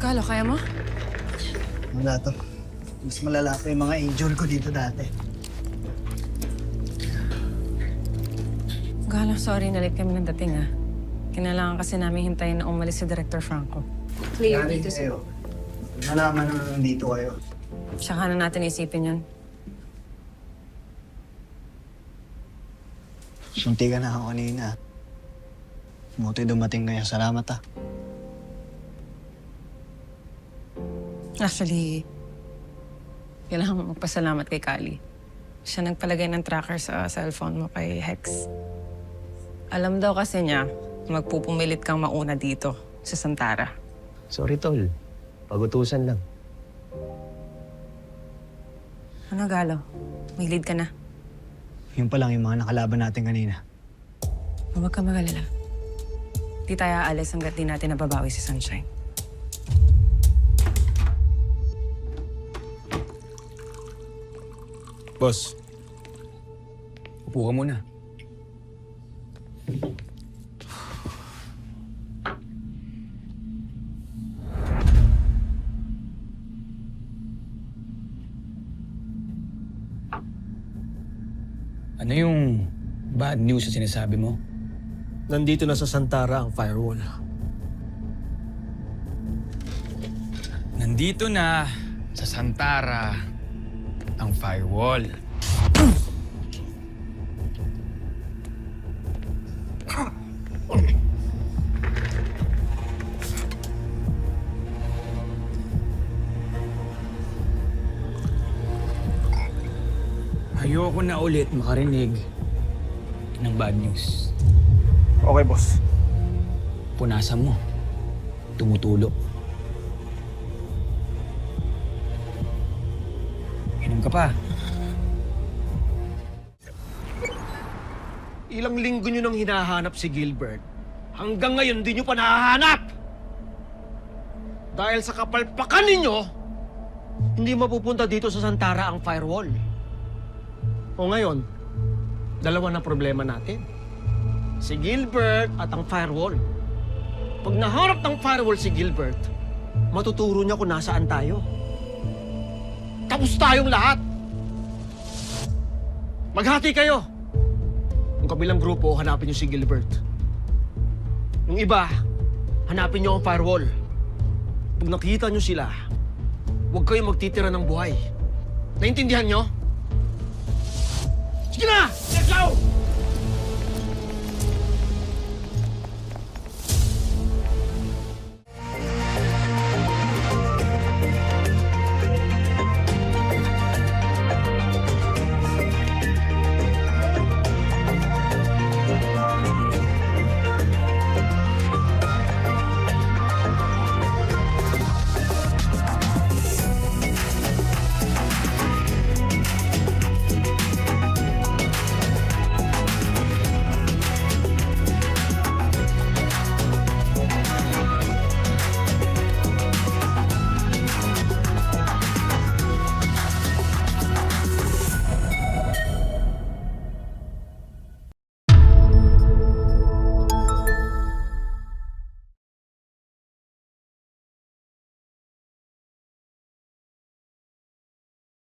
Galo, kaya mo? Wala to. Mas malala pa yung mga angel ko dito dati. Galo, sorry na late kami ng dating ah. Kinailangan kasi namin hintayin na umalis si Director Franco. Clear Yari dito kayo. Nalaman na nandito kayo. Tsaka na natin isipin yun. Sunti ka na ako kanina. Buti dumating kaya. Salamat ah. Actually, kailangan mo magpasalamat kay Kali. Siya nagpalagay ng tracker sa cellphone mo kay Hex. Alam daw kasi niya, magpupumilit kang mauna dito sa Santara. Sorry, Tol. Pagutusan lang. Ano, Galo? May lead ka na. Yun pa lang yung mga nakalaban natin kanina. Huwag ka magalala. Di tayo aalis hanggat di natin nababawi si Sunshine. Boss, upo ka muna. Ano yung bad news na sinasabi mo? Nandito na sa Santara ang firewall. Nandito na sa Santara ang firewall. Ayoko na ulit makarinig ng bad news. Okay, boss. Punasan mo. Tumutulo. Inom ka pa. Ilang linggo nyo nang hinahanap si Gilbert. Hanggang ngayon, di nyo pa nahahanap! Dahil sa kapalpakan ninyo, hindi mapupunta dito sa Santara ang firewall. O ngayon, dalawa na problema natin. Si Gilbert at ang firewall. Pag naharap ng firewall si Gilbert, matuturo niya kung nasaan tayo. Tapos tayong lahat. Maghati kayo. Yung kabilang grupo, hanapin niyo si Gilbert. Yung iba, hanapin niyo ang firewall. Pag nakita niyo sila, huwag kayong magtitira ng buhay. Naintindihan niyo? Sige na! Let's go!